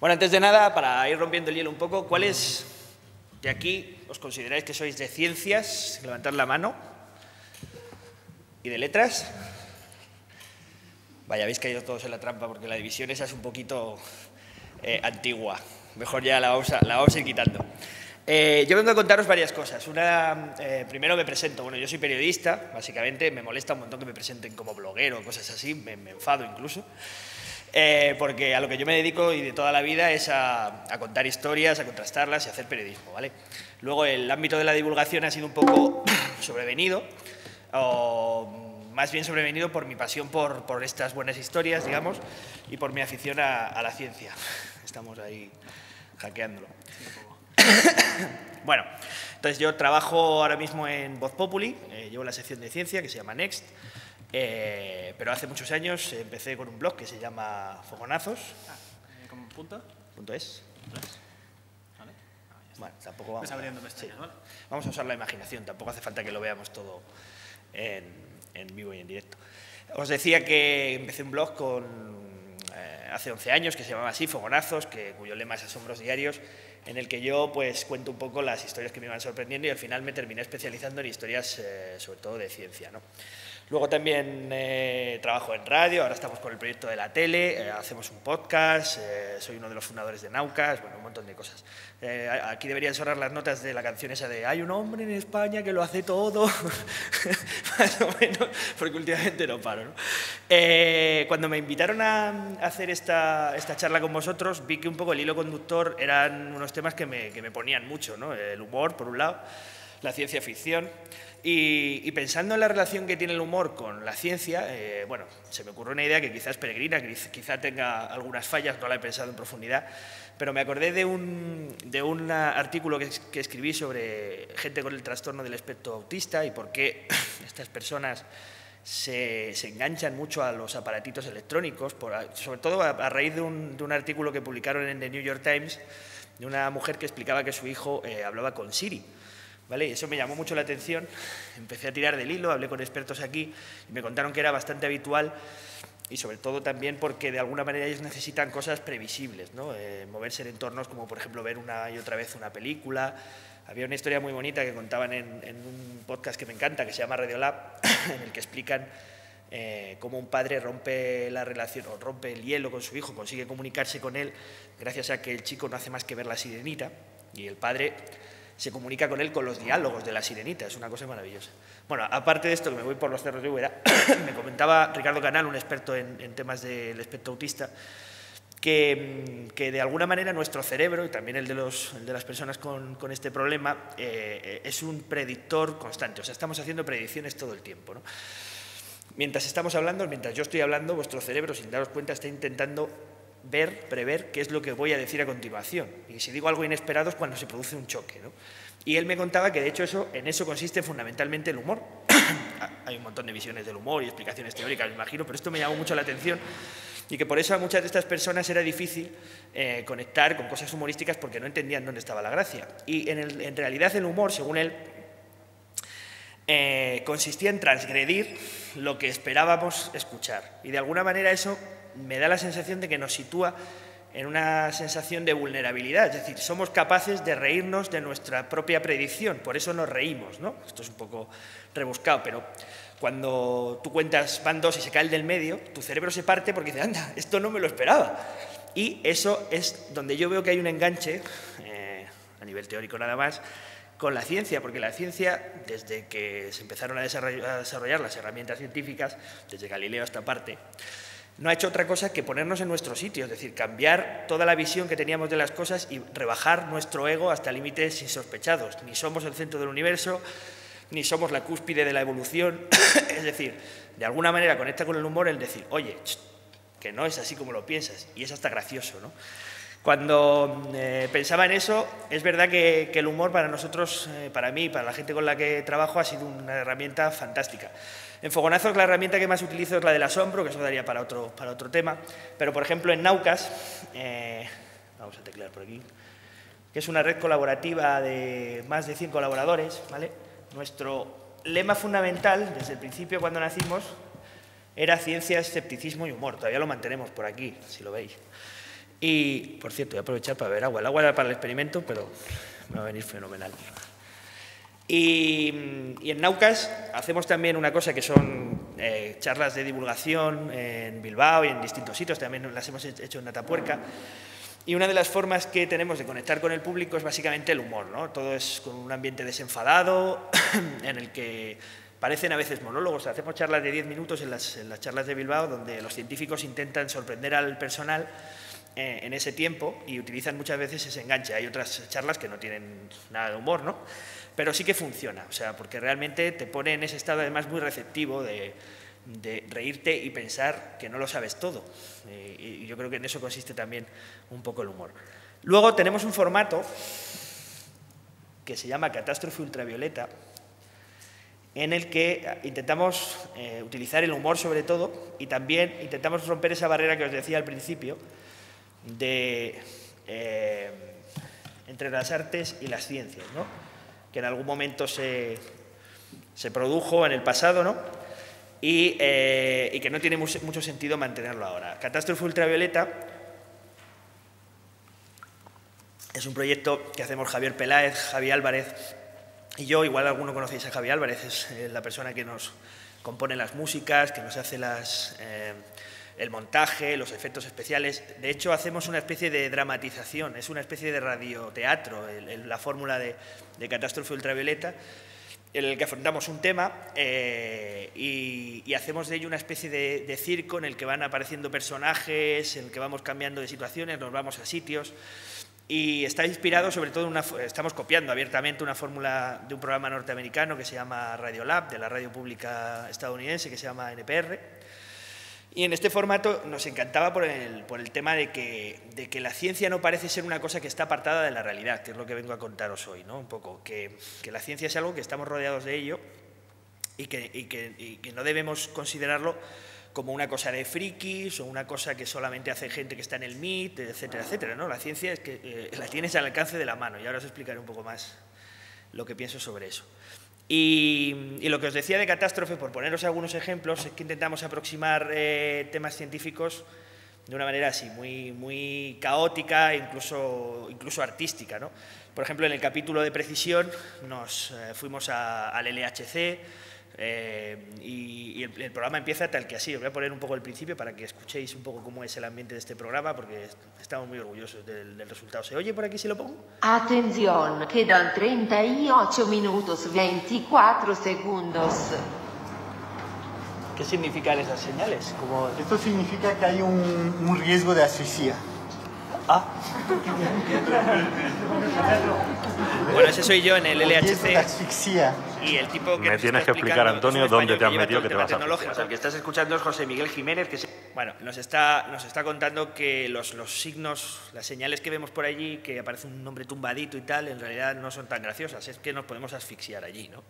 Bueno, antes de nada, para ir rompiendo el hielo un poco, ¿cuáles de aquí os consideráis que sois de ciencias? Levantad la mano. ¿Y de letras? Vaya, habéis caído todos en la trampa porque la división esa es un poquito antigua. Mejor ya la vamos a ir quitando. Yo vengo a contaros varias cosas. Primero me presento. Bueno, yo soy periodista, básicamente. Me molesta un montón que me presenten como bloguero o cosas así. Me enfado incluso. Porque a lo que yo me dedico y de toda la vida es a contar historias, a contrastarlas y a hacer periodismo, ¿vale? Luego el ámbito de la divulgación ha sido un poco sobrevenido, o más bien sobrevenido por mi pasión por estas buenas historias, digamos, y por mi afición a la ciencia. Estamos ahí hackeándolo. Bueno, entonces yo trabajo ahora mismo en Voz Populi, llevo la sección de ciencia que se llama Next, pero hace muchos años empecé con un blog que se llama Fogonazos. ¿Cómo punto? .es. Vale. Bueno, tampoco vamos. Abriendo pestañas, ¿vale? Vamos a usar la imaginación, tampoco hace falta que lo veamos todo en vivo y en directo. Os decía que empecé un blog hace 11 años que se llamaba así, Fogonazos, cuyo lema es Asombros Diarios, en el que yo pues cuento un poco las historias que me iban sorprendiendo y al final me terminé especializando en historias sobre todo de ciencia, ¿no? Luego también trabajo en radio, ahora estamos con el proyecto de la tele, hacemos un podcast, soy uno de los fundadores de Naucas, bueno, un montón de cosas. Aquí deberían sonar las notas de la canción esa de «Hay un hombre en España que lo hace todo», más o menos, porque últimamente no paro, ¿no? Cuando me invitaron a hacer esta charla con vosotros, vi que un poco el hilo conductor eran unos temas que me ponían mucho, ¿no? El humor, por un lado, la ciencia ficción. Y pensando en la relación que tiene el humor con la ciencia, bueno, se me ocurrió una idea que quizás es peregrina, que quizá tenga algunas fallas, no la he pensado en profundidad, pero me acordé de un artículo que escribí sobre gente con el trastorno del espectro autista y por qué estas personas se enganchan mucho a los aparatitos electrónicos, sobre todo a raíz de un artículo que publicaron en The New York Times de una mujer que explicaba que su hijo hablaba con Siri. ¿Vale? Y eso me llamó mucho la atención, empecé a tirar del hilo, hablé con expertos aquí y me contaron que era bastante habitual y sobre todo también porque de alguna manera ellos necesitan cosas previsibles, ¿no? Moverse en entornos como por ejemplo ver una y otra vez una película. Había una historia muy bonita que contaban en un podcast que me encanta, que se llama Radiolab, en el que explican cómo un padre rompe la relación o rompe el hielo con su hijo, consigue comunicarse con él gracias a que el chico no hace más que ver la sirenita y el padre se comunica con él con los diálogos de la sirenita, es una cosa maravillosa. Bueno, aparte de esto, que me voy por los cerros de Úbeda, me comentaba Ricardo Canal, un experto en temas del espectro autista, que de alguna manera nuestro cerebro, y también el de las personas con este problema, es un predictor constante, o sea, estamos haciendo predicciones todo el tiempo, ¿no? Mientras estamos hablando, mientras yo estoy hablando, vuestro cerebro, sin daros cuenta, está intentando prever qué es lo que voy a decir a continuación. Y si digo algo inesperado es cuando se produce un choque, ¿no? Y él me contaba que de hecho en eso consiste fundamentalmente el humor. Hay un montón de visiones del humor y explicaciones teóricas, me imagino, pero esto me llamó mucho la atención y que por eso a muchas de estas personas era difícil conectar con cosas humorísticas porque no entendían dónde estaba la gracia. Y en realidad el humor, según él, consistía en transgredir lo que esperábamos escuchar. Y de alguna manera eso me da la sensación de que nos sitúa en una sensación de vulnerabilidad, es decir, somos capaces de reírnos de nuestra propia predicción, por eso nos reímos, ¿no? Esto es un poco rebuscado, pero cuando tú cuentas van dos y se cae el del medio, tu cerebro se parte porque dice, anda, esto no me lo esperaba. Y eso es donde yo veo que hay un enganche, a nivel teórico nada más, con la ciencia, porque la ciencia, desde que se empezaron a desarrollar las herramientas científicas, desde Galileo hasta parte, no ha hecho otra cosa que ponernos en nuestro sitio, es decir, cambiar toda la visión que teníamos de las cosas y rebajar nuestro ego hasta límites insospechados. Ni somos el centro del universo, ni somos la cúspide de la evolución. Es decir, de alguna manera conecta con el humor el decir, oye, que no es así como lo piensas, y es hasta gracioso, ¿no? Cuando pensaba en eso, es verdad que el humor para nosotros, para mí, para la gente con la que trabajo, ha sido una herramienta fantástica. En Fogonazos la herramienta que más utilizo es la del asombro, que eso daría para otro tema, pero por ejemplo en Naucas, vamos a teclear por aquí, que es una red colaborativa de más de 100 colaboradores, ¿vale? Nuestro lema fundamental, desde el principio cuando nacimos, era ciencia, escepticismo y humor, todavía lo mantenemos por aquí, si lo veis. Y, por cierto, voy a aprovechar para beber agua. El agua era para el experimento, pero me va a venir fenomenal. Y en Naucas hacemos también una cosa que son charlas de divulgación en Bilbao y en distintos sitios, también las hemos hecho en Atapuerca. Y una de las formas que tenemos de conectar con el público es básicamente el humor, ¿no? Todo es con un ambiente desenfadado, en el que parecen a veces monólogos. Hacemos charlas de 10 minutos en las charlas de Bilbao, donde los científicos intentan sorprender al personal en ese tiempo y utilizan muchas veces ese enganche. Hay otras charlas que no tienen nada de humor, ¿no? Pero sí que funciona, o sea, porque realmente te pone en ese estado además muy receptivo de reírte y pensar que no lo sabes todo. Y yo creo que en eso consiste también un poco el humor. Luego tenemos un formato que se llama Catástrofe Ultravioleta, en el que intentamos utilizar el humor sobre todo y también intentamos romper esa barrera que os decía al principio entre las artes y las ciencias, ¿no? Que en algún momento se produjo en el pasado, ¿no? Y que no tiene mucho sentido mantenerlo ahora. Catástrofe Ultravioleta es un proyecto que hacemos Javier Peláez, Javi Álvarez y yo. Igual alguno conocéis a Javi Álvarez, es la persona que nos compone las músicas, que nos hace el montaje, los efectos especiales. De hecho, hacemos una especie de dramatización, es una especie de radioteatro, la fórmula de Catástrofe Ultravioleta, en el que afrontamos un tema y hacemos de ello una especie de circo en el que van apareciendo personajes, en el que vamos cambiando de situaciones, nos vamos a sitios. Y está inspirado sobre todo estamos copiando abiertamente una fórmula de un programa norteamericano que se llama Radiolab, de la radio pública estadounidense, que se llama NPR. Y en este formato nos encantaba por el tema de que la ciencia no parece ser una cosa que está apartada de la realidad, que es lo que vengo a contaros hoy, ¿no? Un poco, que la ciencia es algo que estamos rodeados de ello y que no debemos considerarlo como una cosa de frikis o una cosa que solamente hace gente que está en el MIT, etcétera, etcétera, ¿no? La ciencia es que la tienes al alcance de la mano, y ahora os explicaré un poco más lo que pienso sobre eso. Y lo que os decía de Catástrofe, por poneros algunos ejemplos, es que intentamos aproximar temas científicos de una manera así, muy caótica, incluso artística, ¿no? Por ejemplo, en el capítulo de precisión nos fuimos al LHC y el programa empieza tal que así. Os voy a poner un poco el principio para que escuchéis un poco cómo es el ambiente de este programa, porque estamos muy orgullosos del resultado. ¿Se oye por aquí si lo pongo? Atención, quedan 38 minutos 24 segundos. ¿Qué significan esas señales? Esto significa que hay un riesgo de asfixia. Ah. Bueno, ese soy yo en el LHC. Asfixia. Y el tipo que me tienes que explicar, Antonio, dónde te has metido que te vas a asfixiar. El que estás escuchando es José Miguel Jiménez, bueno, nos está contando que los signos, las señales que vemos por allí, que aparece un nombre tumbadito y tal, en realidad no son tan graciosas, es que nos podemos asfixiar allí, ¿no?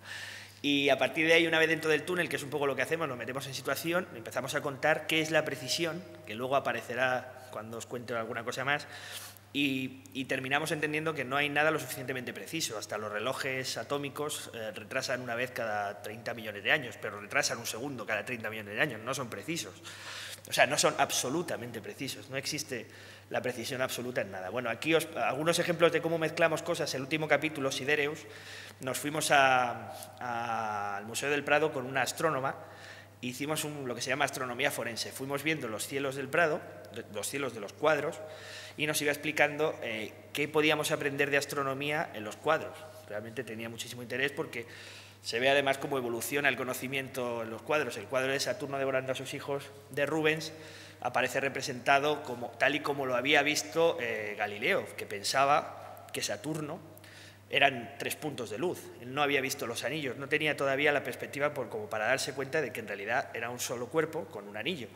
Y a partir de ahí, una vez dentro del túnel, que es un poco lo que hacemos, nos metemos en situación, empezamos a contar qué es la precisión, que luego aparecerá cuando os cuente alguna cosa más, y terminamos entendiendo que no hay nada lo suficientemente preciso. Hasta los relojes atómicos retrasan una vez cada 30 millones de años, pero retrasan un segundo cada 30 millones de años, no son precisos. O sea, no son absolutamente precisos, no existe la precisión absoluta en nada. Bueno, aquí algunos ejemplos de cómo mezclamos cosas. El último capítulo, Sidereus, nos fuimos al Museo del Prado con una astrónoma. Hicimos lo que se llama astronomía forense. Fuimos viendo los cielos del Prado, los cielos de los cuadros, y nos iba explicando qué podíamos aprender de astronomía en los cuadros. Realmente tenía muchísimo interés porque se ve además cómo evoluciona el conocimiento en los cuadros. El cuadro de Saturno devorando a sus hijos de Rubens aparece representado tal y como lo había visto Galileo, que pensaba que Saturno eran 3 puntos de luz. Él no había visto los anillos, no tenía todavía la perspectiva como para darse cuenta de que en realidad era un solo cuerpo con un anillo.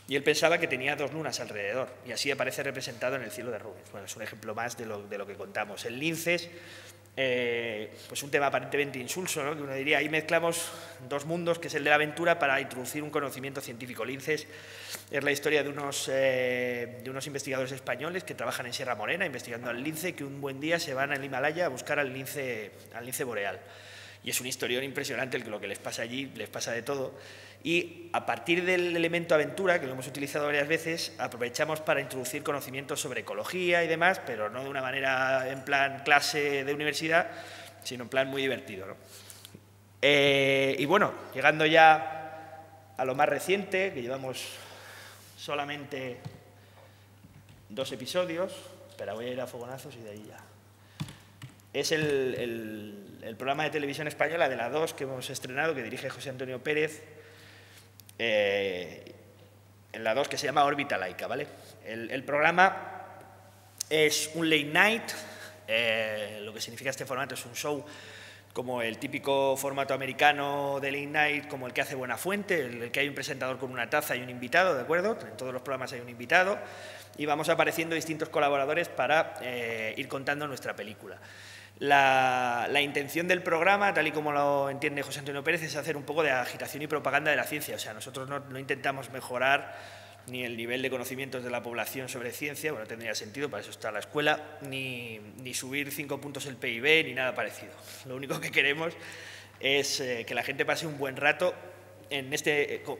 Y él pensaba que tenía 2 lunas alrededor, y así aparece representado en el cielo de Rubens. Bueno, es un ejemplo más de lo que contamos. El linces, pues un tema aparentemente insulso, ¿no? Que uno diría, ahí mezclamos 2 mundos, que es el de la aventura, para introducir un conocimiento científico. Linces es la historia de unos investigadores españoles que trabajan en Sierra Morena investigando al lince, que un buen día se van al Himalaya a buscar al lince boreal. Y es un historión impresionante lo que les pasa allí, les pasa de todo. Y a partir del elemento aventura, que lo hemos utilizado varias veces, aprovechamos para introducir conocimientos sobre ecología y demás, pero no de una manera en plan clase de universidad, sino en plan muy divertido, ¿no? Y bueno, llegando ya a lo más reciente, que llevamos solamente 2 episodios, espera, voy a ir a fogonazos y de ahí ya. Es el programa de televisión española de la 2 que hemos estrenado, que dirige José Antonio Pérez, en la 2, que se llama Órbita Laica, ¿vale? El programa es un late night, lo que significa este formato es un show como el típico formato americano de late night, como el que hace Buenafuente, el que hay un presentador con una taza y un invitado, ¿de acuerdo? En todos los programas hay un invitado y vamos apareciendo distintos colaboradores para ir contando nuestra película. La intención del programa, tal y como lo entiende José Antonio Pérez, es hacer un poco de agitación y propaganda de la ciencia. O sea, nosotros no intentamos mejorar ni el nivel de conocimientos de la población sobre ciencia, bueno, tendría sentido, para eso está la escuela, ni subir 5 puntos el PIB, ni nada parecido. Lo único que queremos es que la gente pase un buen rato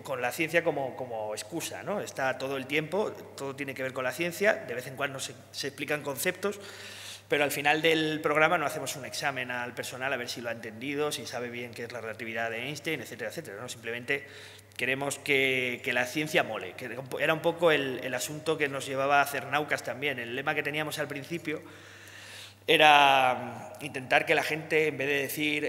con la ciencia como excusa, ¿no? Está todo el tiempo, todo tiene que ver con la ciencia, de vez en cuando se explican conceptos, pero al final del programa no hacemos un examen al personal a ver si lo ha entendido, si sabe bien qué es la relatividad de Einstein, etcétera, etcétera, ¿no? Simplemente queremos que la ciencia mole, que era un poco el asunto que nos llevaba a hacer Naucas también. El lema que teníamos al principio era intentar que la gente, en vez de decir,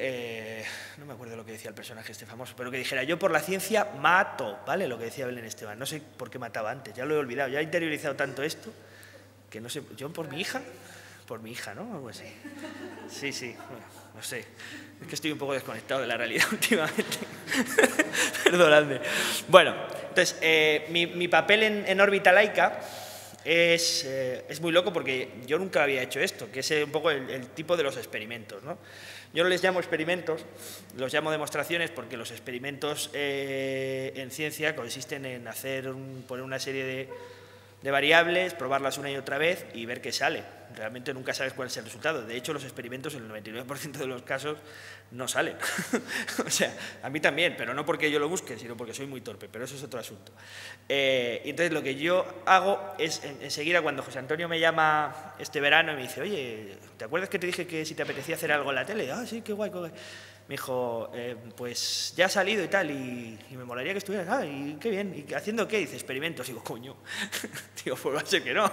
no me acuerdo lo que decía el personaje este famoso, pero que dijera, yo por la ciencia mato, ¿vale? Lo que decía Belén Esteban, no sé por qué mataba antes, ya lo he olvidado, ya he interiorizado tanto esto, que no sé, yo por mi hija, ¿no? Algo así. Sí, bueno, no sé, es que estoy un poco desconectado de la realidad últimamente, perdonadme. Bueno, entonces, mi papel en Órbita Laica es muy loco porque yo nunca había hecho esto, que es un poco el tipo de los experimentos, ¿no? Yo no les llamo experimentos, los llamo demostraciones porque los experimentos en ciencia consisten en poner una serie de variables, probarlas una y otra vez y ver qué sale. Realmente nunca sabes cuál es el resultado. De hecho, los experimentos en el 99% de los casos no salen. O sea, a mí también, pero no porque yo lo busque, sino porque soy muy torpe, pero eso es otro asunto. Y entonces lo que yo hago es, enseguida cuando José Antonio me llama este verano y me dice, oye, ¿te acuerdas que te dije que si te apetecía hacer algo en la tele? Ah, sí, qué guay, qué guay. Me dijo, pues ya ha salido y tal, y me molaría que estuvieras. Ah, y qué bien. ¿Y haciendo qué? Dice, experimentos. Digo, coño. Digo, pues va a ser que no.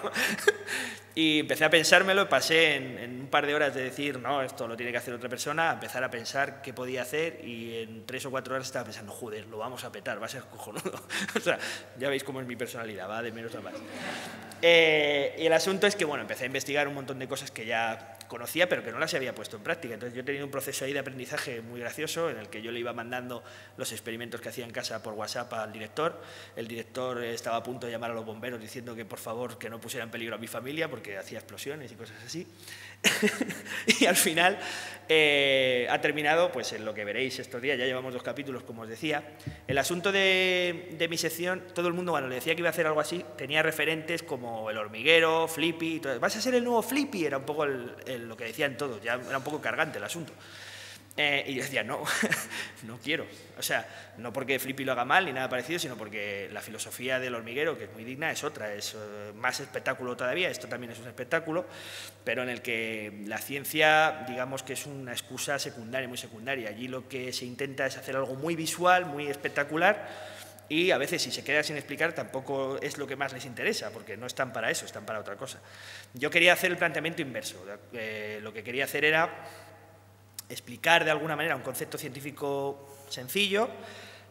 Y empecé a pensármelo, pasé en un par de horas de decir, no, esto lo tiene que hacer otra persona, a empezar a pensar qué podía hacer y en 3 o 4 horas estaba pensando, joder, lo vamos a petar, va a ser cojonudo. O sea, ya veis cómo es mi personalidad, va de menos a más. Y el asunto es que, bueno, empecé a investigar un montón de cosas que ya conocía, pero que no las había puesto en práctica. Entonces yo he tenido un proceso ahí de aprendizaje muy gracioso en el que yo le iba mandando los experimentos que hacía en casa por WhatsApp al director. El director estaba a punto de llamar a los bomberos diciendo que por favor que no pusiera en peligro a mi familia porque hacía explosiones y cosas así. Y al final ha terminado pues en lo que veréis estos días. Ya llevamos 2 capítulos, como os decía. El asunto de mi sección, todo el mundo cuando le decía que iba a hacer algo así tenía referentes como El Hormiguero, Flippy y todo. ¿Vas a ser el nuevo Flippy? Era un poco lo que decían todos, ya era un poco cargante el asunto. Y yo decía, no, no quiero. O sea, no porque Flippy lo haga mal ni nada parecido, sino porque la filosofía del Hormiguero, que es muy digna, es otra, es más espectáculo todavía, esto también es un espectáculo, pero en el que la ciencia, digamos que es una excusa secundaria, muy secundaria. Allí lo que se intenta es hacer algo muy visual, muy espectacular, y a veces si se queda sin explicar tampoco es lo que más les interesa, porque no están para eso, están para otra cosa. Yo quería hacer el planteamiento inverso, lo que quería hacer era explicar de alguna manera un concepto científico sencillo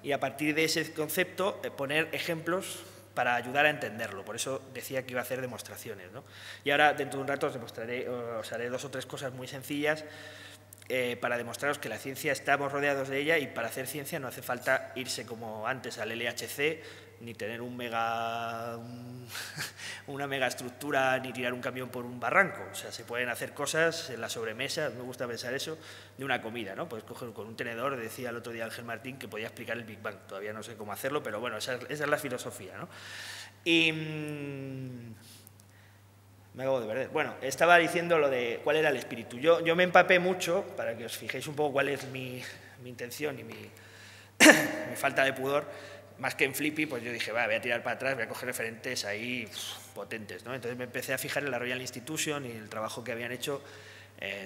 y a partir de ese concepto poner ejemplos para ayudar a entenderlo. Por eso decía que iba a hacer demostraciones, ¿no? Y ahora dentro de un rato os haré 2 o 3 cosas muy sencillas para demostraros que la ciencia estamos rodeados de ella y para hacer ciencia no hace falta irse como antes al LHC ni tener una mega estructura ni tirar un camión por un barranco. O sea, se pueden hacer cosas en la sobremesa, me gusta pensar eso, de una comida, ¿no? Puedes coger con un tenedor, decía el otro día Ángel Martín que podía explicar el Big Bang, todavía no sé cómo hacerlo, pero bueno, esa es la filosofía, ¿no? Y Me acabo de perder. Bueno, estaba diciendo lo de cuál era el espíritu. Yo me empapé mucho, para que os fijéis un poco cuál es mi intención y mi falta de pudor, más que en Flippy, pues yo dije, voy a tirar para atrás, voy a coger referentes ahí potentes, ¿no? Entonces me empecé a fijar en la Royal Institution y el trabajo que habían hecho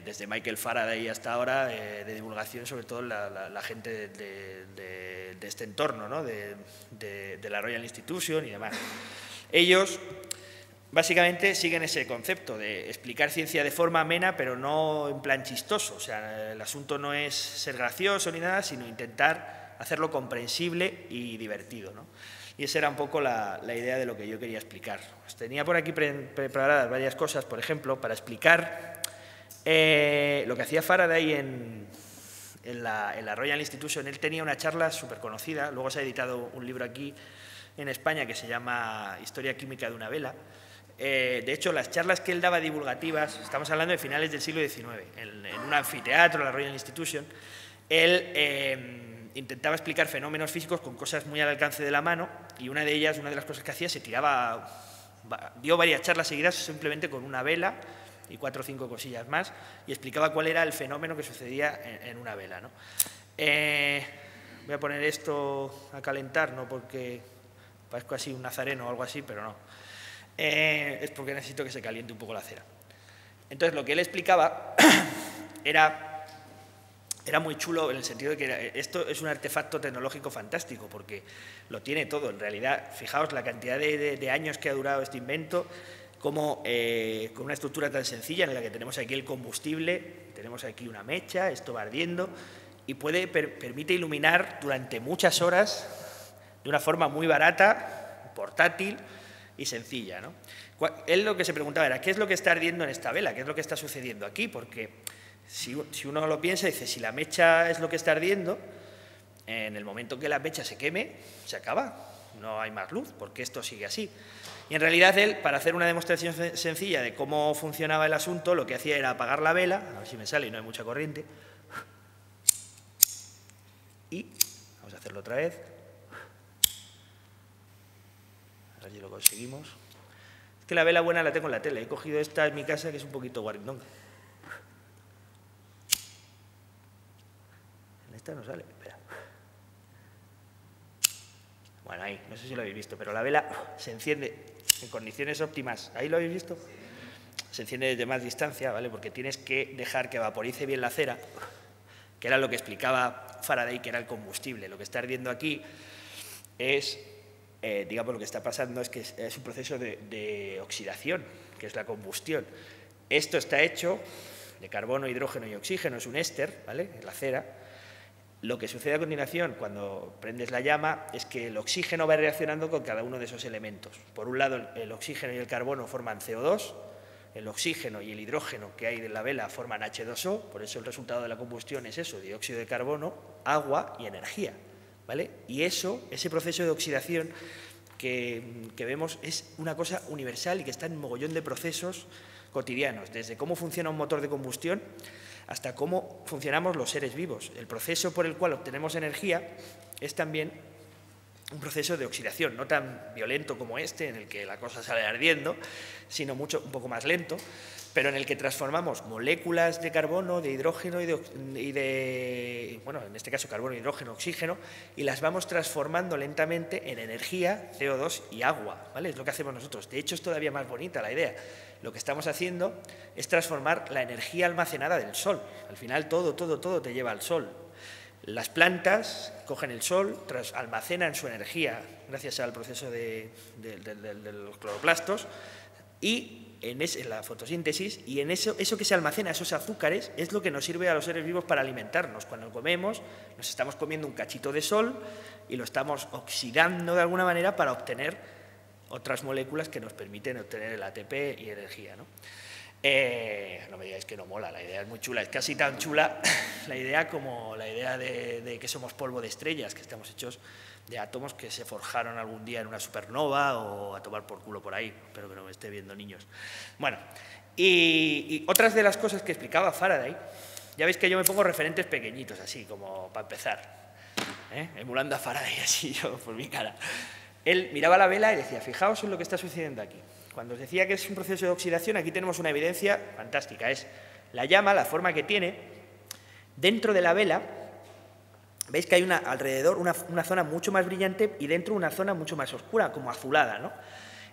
desde Michael Faraday hasta ahora, de divulgación, sobre todo la gente de este entorno, ¿no? de la Royal Institution y demás. Ellos básicamente siguen ese concepto de explicar ciencia de forma amena, pero no en plan chistoso. O sea, el asunto no es ser gracioso ni nada, sino intentar hacerlo comprensible y divertido, ¿no? Y esa era un poco la idea de lo que yo quería explicar. Pues tenía por aquí preparadas varias cosas, por ejemplo, para explicar lo que hacía Faraday en la Royal Institution. Él tenía una charla súper conocida, luego se ha editado un libro aquí en España que se llama Historia química de una vela. De hecho, las charlas que él daba divulgativas, estamos hablando de finales del siglo XIX, en un anfiteatro, la Royal Institution, él intentaba explicar fenómenos físicos con cosas muy al alcance de la mano, y una de las cosas que hacía, dio varias charlas seguidas simplemente con una vela y 4 o 5 cosillas más, y explicaba cuál era el fenómeno que sucedía en una vela, ¿no? Voy a poner esto a calentar, no porque parezco así un nazareno o algo así, pero no. Es porque necesito que se caliente un poco la cera. Entonces, lo que él explicaba era muy chulo en el sentido de que esto es un artefacto tecnológico fantástico, porque lo tiene todo. En realidad, fijaos la cantidad de años que ha durado este invento, como con una estructura tan sencilla en la que tenemos aquí el combustible, tenemos aquí una mecha, esto va ardiendo, y permite iluminar durante muchas horas de una forma muy barata, portátil y sencilla, ¿no? Él lo que se preguntaba era, ¿qué es lo que está ardiendo en esta vela? ¿Qué es lo que está sucediendo aquí? Porque si uno lo piensa, dice, si la mecha es lo que está ardiendo, en el momento que la mecha se queme, se acaba, no hay más luz, porque esto sigue así. Y en realidad él, para hacer una demostración sencilla de cómo funcionaba el asunto, lo que hacía era apagar la vela, a ver si me sale y no hay mucha corriente, y vamos a hacerlo otra vez. A ver si lo conseguimos. Es que la vela buena la tengo en la tele. He cogido esta en mi casa, que es un poquito guarindonga. En esta no sale. Espera. Bueno, ahí, no sé si lo habéis visto, pero la vela se enciende en condiciones óptimas. ¿Ahí lo habéis visto? Se enciende desde más distancia, ¿vale? Porque tienes que dejar que vaporice bien la cera, que era lo que explicaba Faraday, que era el combustible. Lo que está ardiendo aquí es... digamos, lo que está pasando es que es un proceso de oxidación, que es la combustión. Esto está hecho de carbono, hidrógeno y oxígeno, es un éster, ¿vale?, en la cera. Lo que sucede a continuación cuando prendes la llama es que el oxígeno va reaccionando con cada uno de esos elementos. Por un lado, el oxígeno y el carbono forman CO2, el oxígeno y el hidrógeno que hay en la vela forman H2O, por eso el resultado de la combustión es eso, dióxido de carbono, agua y energía. ¿Vale? Y ese proceso de oxidación que vemos es una cosa universal y que está en un mogollón de procesos cotidianos, desde cómo funciona un motor de combustión hasta cómo funcionamos los seres vivos. El proceso por el cual obtenemos energía es también un proceso de oxidación, no tan violento como este, en el que la cosa sale ardiendo, sino un poco más lento, pero en el que transformamos moléculas de carbono, de hidrógeno bueno, en este caso carbono, hidrógeno, oxígeno, y las vamos transformando lentamente en energía, CO2 y agua, ¿vale? Es lo que hacemos nosotros. De hecho, es todavía más bonita la idea. Lo que estamos haciendo es transformar la energía almacenada del sol. Al final, todo te lleva al sol. Las plantas cogen el sol, almacenan su energía gracias al proceso de los cloroplastos, y en la fotosíntesis, y en eso que se almacena, esos azúcares, es lo que nos sirve a los seres vivos para alimentarnos. Cuando comemos, nos estamos comiendo un cachito de sol y lo estamos oxidando de alguna manera para obtener otras moléculas que nos permiten obtener el ATP y energía, ¿no? No me digáis que no mola, la idea es muy chula, es casi tan chula la idea como la idea de que somos polvo de estrellas, que estamos hechos de átomos que se forjaron algún día en una supernova o a tomar por culo por ahí. Espero que no me esté viendo niños. Bueno, y otras de las cosas que explicaba Faraday, ya veis que yo me pongo referentes pequeñitos así, como para empezar, emulando a Faraday así yo por mi cara. Él miraba la vela y decía, fijaos en lo que está sucediendo aquí. Cuando os decía que es un proceso de oxidación, aquí tenemos una evidencia fantástica. Es la llama, la forma que tiene, dentro de la vela, veis que hay alrededor una zona mucho más brillante y dentro una zona mucho más oscura, como azulada, ¿no?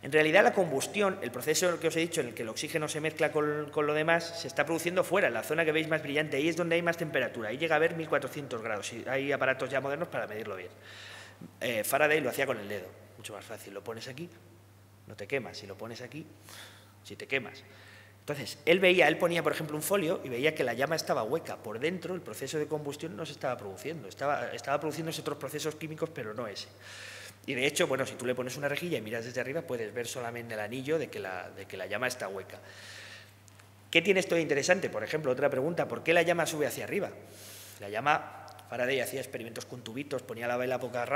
En realidad la combustión, el proceso que os he dicho en el que el oxígeno se mezcla con lo demás, se está produciendo fuera, en la zona que veis más brillante, ahí es donde hay más temperatura, ahí llega a haber 1400 grados, y hay aparatos ya modernos para medirlo bien. Faraday lo hacía con el dedo, mucho más fácil, lo pones aquí, no te quemas, si lo pones aquí, si te quemas. Entonces, él ponía, por ejemplo, un folio y veía que la llama estaba hueca, por dentro el proceso de combustión no se estaba produciendo, estaba produciéndose otros procesos químicos, pero no ese. Y de hecho, bueno, si tú le pones una rejilla y miras desde arriba, puedes ver solamente el anillo de que la llama está hueca. ¿Qué tiene esto de interesante? Por ejemplo, otra pregunta, ¿por qué la llama sube hacia arriba? La llama, Faraday hacía experimentos con tubitos, ponía la vela boca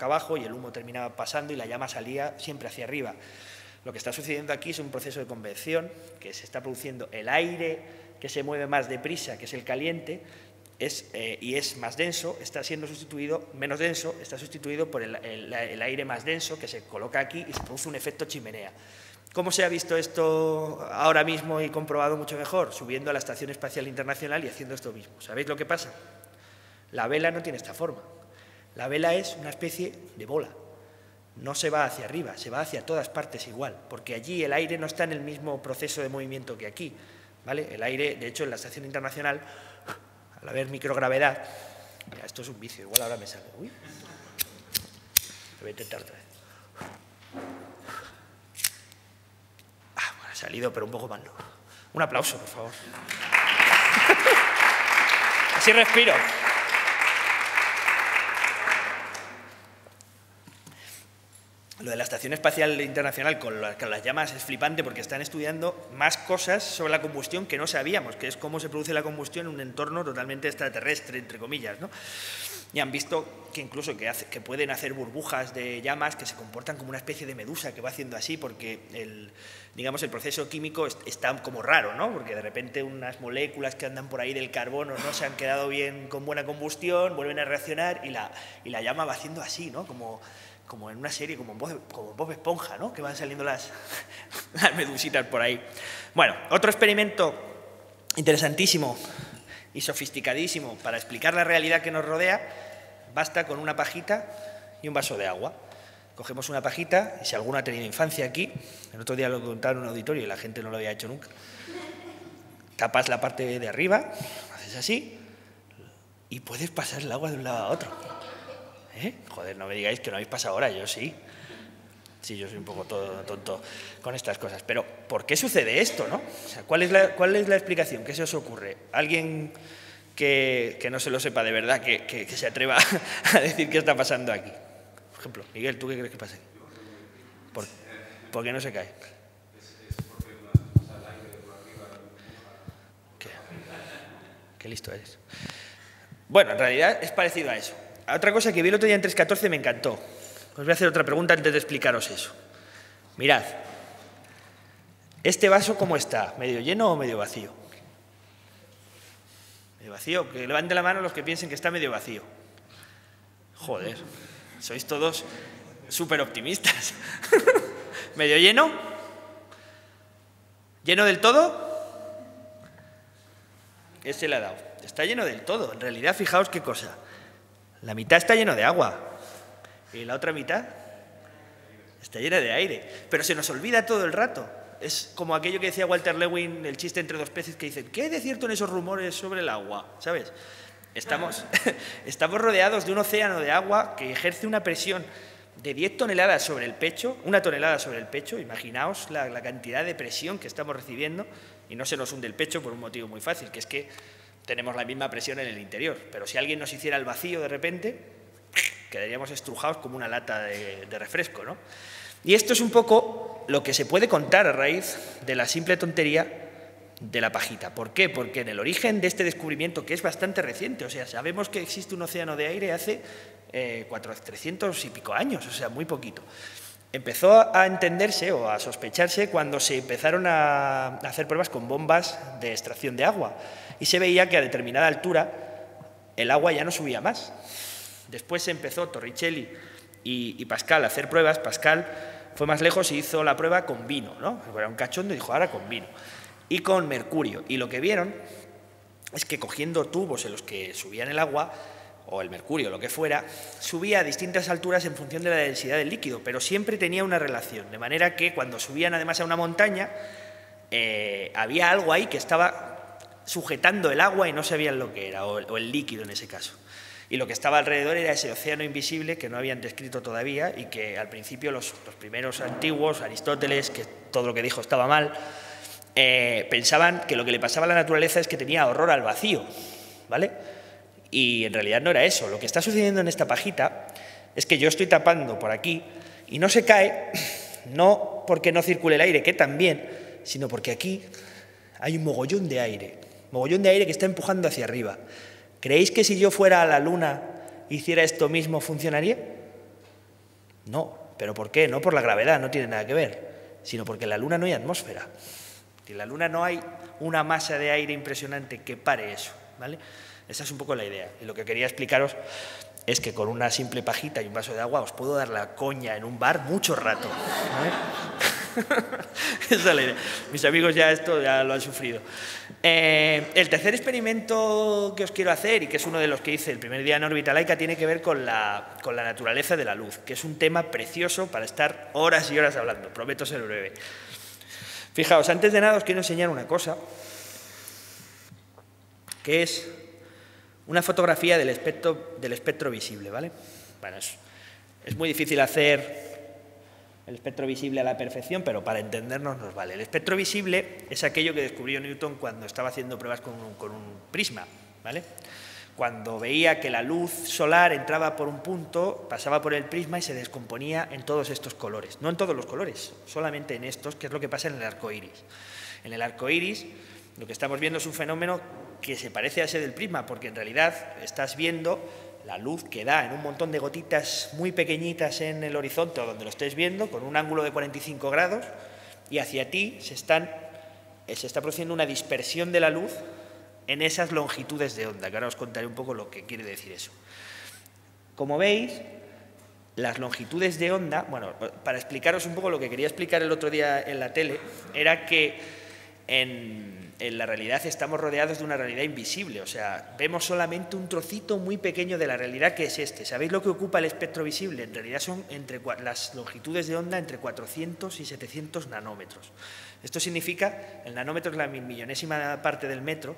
abajo y el humo terminaba pasando y la llama salía siempre hacia arriba. Lo que está sucediendo aquí es un proceso de convección, que se está produciendo el aire que se mueve más deprisa, que es el caliente, y es más denso, está siendo sustituido, menos denso, está sustituido por el aire más denso que se coloca aquí y se produce un efecto chimenea. ¿Cómo se ha visto esto ahora mismo y comprobado mucho mejor? Subiendo a la Estación Espacial Internacional y haciendo esto mismo. ¿Sabéis lo que pasa? La vela no tiene esta forma. La vela es una especie de bola. No se va hacia arriba, se va hacia todas partes igual, porque allí el aire no está en el mismo proceso de movimiento que aquí, ¿vale? El aire, de hecho, en la Estación Internacional, al haber microgravedad, mira, esto es un vicio, igual ahora me sale. Uy. Lo voy a intentar otra vez. Bueno, ha salido, pero un poco malo. Un aplauso, por favor. Así respiro. Lo de la Estación Espacial Internacional con las llamas es flipante porque están estudiando más cosas sobre la combustión que no sabíamos, que es cómo se produce la combustión en un entorno totalmente extraterrestre, entre comillas, ¿no? Y han visto que incluso que pueden hacer burbujas de llamas que se comportan como una especie de medusa que va haciendo así porque el proceso químico está como raro, ¿no? Porque de repente unas moléculas que andan por ahí del carbono no se han quedado bien con buena combustión, vuelven a reaccionar y la llama va haciendo así, ¿no? Como en una serie, como Bob Esponja, ¿no? Que van saliendo las medusitas por ahí. Bueno, otro experimento interesantísimo y sofisticadísimo para explicar la realidad que nos rodea, basta con una pajita y un vaso de agua. Cogemos una pajita, y si alguno ha tenido infancia aquí, el otro día lo contaron en un auditorio y la gente no lo había hecho nunca, tapas la parte de arriba, haces así, y puedes pasar el agua de un lado a otro. Joder, no me digáis que no habéis pasado ahora, yo sí. Sí, yo soy un poco tonto con estas cosas. Pero, ¿por qué sucede esto, no? O sea, ¿cuál es la explicación? ¿Qué se os ocurre? ¿Alguien que no se lo sepa de verdad, que se atreva a decir qué está pasando aquí? Por ejemplo, Miguel, ¿tú qué crees que pasa aquí? ¿Por qué no se cae? Qué listo eres. Bueno, en realidad es parecido a eso. Otra cosa que vi el otro día en 3.14 me encantó. Os voy a hacer otra pregunta antes de explicaros eso. Mirad, ¿este vaso cómo está? ¿Medio lleno o medio vacío? ¿Medio vacío? Que levanten la mano los que piensen que está medio vacío. Joder, sois todos súper optimistas. ¿Medio lleno? ¿Lleno del todo? Ese le ha dado. Está lleno del todo. En realidad, fijaos qué cosa. La mitad está lleno de agua y la otra mitad está llena de aire. Pero se nos olvida todo el rato. Es como aquello que decía Walter Lewin, el chiste entre dos peces, que dice, ¿qué hay de cierto en esos rumores sobre el agua? ¿Sabes? Estamos rodeados de un océano de agua que ejerce una presión de 10 toneladas sobre el pecho, 1 tonelada sobre el pecho. Imaginaos la cantidad de presión que estamos recibiendo y no se nos hunde el pecho por un motivo muy fácil, que es que tenemos la misma presión en el interior, pero si alguien nos hiciera el vacío de repente, quedaríamos estrujados como una lata de refresco, ¿no? Y esto es un poco lo que se puede contar a raíz de la simple tontería de la pajita. ¿Por qué? Porque en el origen de este descubrimiento, que es bastante reciente, o sea, sabemos que existe un océano de aire hace 300 y pico años, o sea, muy poquito. Empezó a entenderse o a sospecharse cuando se empezaron a hacer pruebas con bombas de extracción de agua y se veía que a determinada altura el agua ya no subía más. Después se empezó Torricelli y Pascal a hacer pruebas. Pascal fue más lejos y hizo la prueba con vino, ¿no? Era un cachondo y dijo, ahora con vino. Y con mercurio. Y lo que vieron es que cogiendo tubos en los que subían el agua, o el mercurio, lo que fuera, subía a distintas alturas en función de la densidad del líquido, pero siempre tenía una relación, de manera que cuando subían además a una montaña, había algo ahí que estaba sujetando el agua y no sabían lo que era, o el líquido en ese caso. Y lo que estaba alrededor era ese océano invisible que no habían descrito todavía y que al principio los primeros antiguos, Aristóteles, que todo lo que dijo estaba mal, pensaban que lo que le pasaba a la naturaleza es que tenía horror al vacío, ¿vale? Y en realidad no era eso. Lo que está sucediendo en esta pajita es que yo estoy tapando por aquí y no se cae, no porque no circule el aire, que también, sino porque aquí hay un mogollón de aire que está empujando hacia arriba. ¿Creéis que si yo fuera a la Luna hiciera esto mismo funcionaría? No. ¿Pero por qué? No por la gravedad, no tiene nada que ver, sino porque en la Luna no hay atmósfera. En la Luna no hay una masa de aire impresionante que pare eso, ¿vale? Esa es un poco la idea. Y lo que quería explicaros es que con una simple pajita y un vaso de agua os puedo dar la coña en un bar mucho rato, ¿vale? Esa es la idea. Mis amigos ya esto ya lo han sufrido. El tercer experimento que os quiero hacer, y que es uno de los que hice el primer día en órbita laica, tiene que ver con la naturaleza de la luz, que es un tema precioso para estar horas y horas hablando. Prometo ser breve. Fijaos, antes de nada os quiero enseñar una cosa, que es una fotografía del espectro visible, ¿vale? Bueno, es muy difícil hacer el espectro visible a la perfección, pero para entendernos nos vale. El espectro visible es aquello que descubrió Newton cuando estaba haciendo pruebas con un prisma, ¿vale? Cuando veía que la luz solar entraba por un punto, pasaba por el prisma y se descomponía en todos estos colores. No en todos los colores, solamente en estos, que es lo que pasa en el arco iris. En el arco iris lo que estamos viendo es un fenómeno que se parece a ese del prisma, porque en realidad estás viendo la luz que da en un montón de gotitas muy pequeñitas en el horizonte o donde lo estés viendo, con un ángulo de 45 grados, y hacia ti se está produciendo una dispersión de la luz en esas longitudes de onda, que ahora os contaré un poco lo que quiere decir eso. Como veis, las longitudes de onda, bueno, para explicaros un poco lo que quería explicar el otro día en la tele, era que en la realidad estamos rodeados de una realidad invisible, o sea, vemos solamente un trocito muy pequeño de la realidad, que es este. ¿Sabéis lo que ocupa el espectro visible? En realidad son las longitudes de onda entre 400 y 700 nanómetros. Esto significa, el nanómetro es la milmillonésima parte del metro,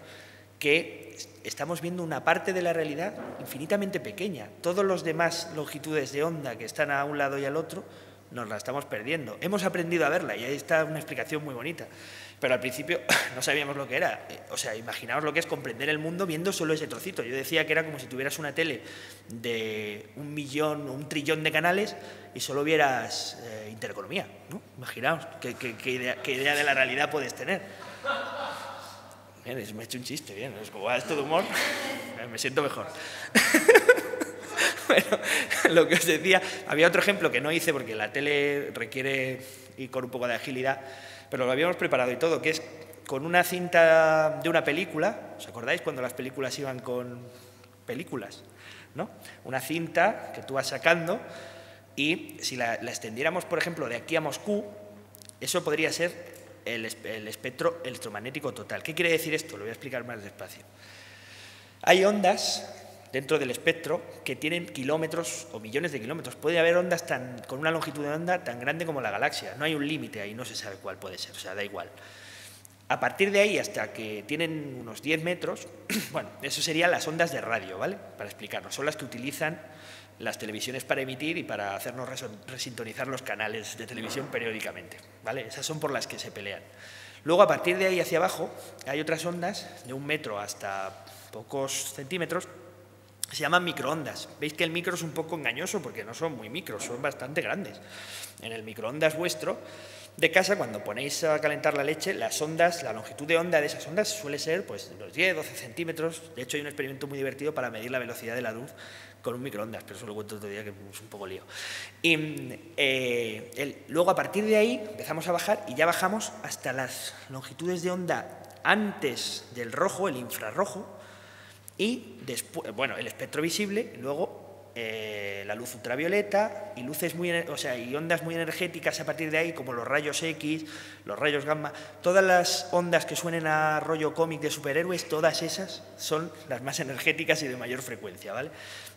que estamos viendo una parte de la realidad infinitamente pequeña. Todos los demás longitudes de onda que están a un lado y al otro nos la estamos perdiendo. Hemos aprendido a verla y ahí está una explicación muy bonita. Pero al principio no sabíamos lo que era. O sea, imaginaos lo que es comprender el mundo viendo solo ese trocito. Yo decía que era como si tuvieras una tele de 1 millón o 1 trillón de canales y solo vieras intereconomía, ¿no? Imaginaos qué idea de la realidad puedes tener. Bien, me he hecho un chiste, bien. Es como esto de humor, me siento mejor. Bueno, lo que os decía, había otro ejemplo que no hice porque la tele requiere ir con un poco de agilidad, pero lo habíamos preparado y todo, que es con una cinta de una película. ¿Os acordáis cuando las películas iban con películas, ¿no? Una cinta que tú vas sacando y si la extendiéramos, por ejemplo, de aquí a Moscú, eso podría ser el espectro electromagnético total. ¿Qué quiere decir esto? Lo voy a explicar más despacio. Hay ondas dentro del espectro que tienen kilómetros o millones de kilómetros. Puede haber ondas con una longitud de onda tan grande como la galaxia. No hay un límite ahí, no se sabe cuál puede ser, o sea, da igual. A partir de ahí, hasta que tienen unos 10 metros, bueno, eso serían las ondas de radio, ¿vale? Para explicarnos, son las que utilizan las televisiones para emitir y para hacernos resintonizar los canales de televisión periódicamente, ¿vale? Esas son por las que se pelean. Luego, a partir de ahí hacia abajo, hay otras ondas de 1 metro hasta pocos centímetros, se llaman microondas. Veis que el micro es un poco engañoso porque no son muy micros, son bastante grandes. En el microondas vuestro de casa, cuando ponéis a calentar la leche, las ondas, la longitud de onda de esas ondas suele ser pues unos 10-12 centímetros. De hecho, hay un experimento muy divertido para medir la velocidad de la luz con un microondas, pero eso lo cuento otro día, que es un poco lío. Y luego, a partir de ahí, empezamos a bajar y ya bajamos hasta las longitudes de onda antes del rojo, el infrarrojo, y después, bueno, el espectro visible, luego la luz ultravioleta y y ondas muy energéticas a partir de ahí, como los rayos X, los rayos gamma. Todas las ondas que suenen a rollo cómic de superhéroes, todas esas son las más energéticas y de mayor frecuencia, ¿vale?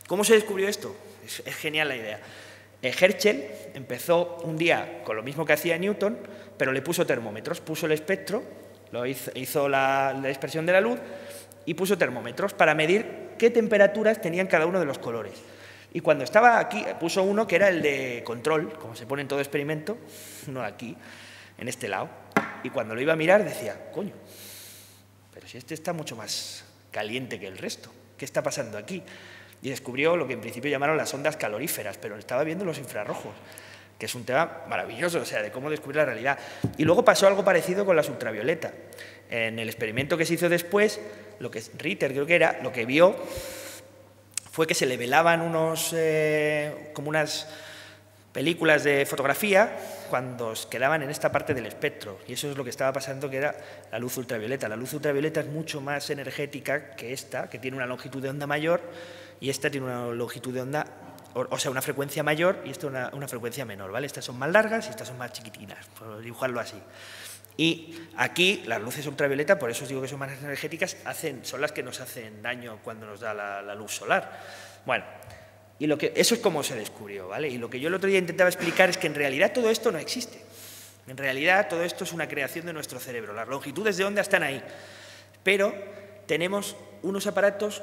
¿Cómo se descubrió esto? Es genial la idea. Herschel empezó un día con lo mismo que hacía Newton, pero le puso termómetros, puso el espectro, hizo la expresión de la luz y puso termómetros para medir qué temperaturas tenían cada uno de los colores. Y cuando estaba aquí, puso uno que era el de control, como se pone en todo experimento, uno aquí, en este lado. Y cuando lo iba a mirar decía, coño, pero si este está mucho más caliente que el resto, ¿qué está pasando aquí? Y descubrió lo que en principio llamaron las ondas caloríferas, pero estaba viendo los infrarrojos, que es un tema maravilloso, o sea, de cómo descubrir la realidad. Y luego pasó algo parecido con las ultravioleta. En el experimento que se hizo después, Ritter creo que era, lo que vio fue que se le velaban como unas películas de fotografía cuando quedaban en esta parte del espectro, y eso es lo que estaba pasando, que era la luz ultravioleta. La luz ultravioleta es mucho más energética que esta, que tiene una longitud de onda mayor, y esta tiene una longitud de onda, o sea, una frecuencia mayor, y esta una frecuencia menor, ¿vale? Estas son más largas y estas son más chiquitinas, por dibujarlo así. Y aquí las luces ultravioleta, por eso os digo que son más energéticas, son las que nos hacen daño cuando nos da la luz solar. Bueno, y eso es como se descubrió, ¿vale? Y lo que yo el otro día intentaba explicar es que en realidad todo esto no existe. En realidad todo esto es una creación de nuestro cerebro. Las longitudes de onda están ahí, pero tenemos unos aparatos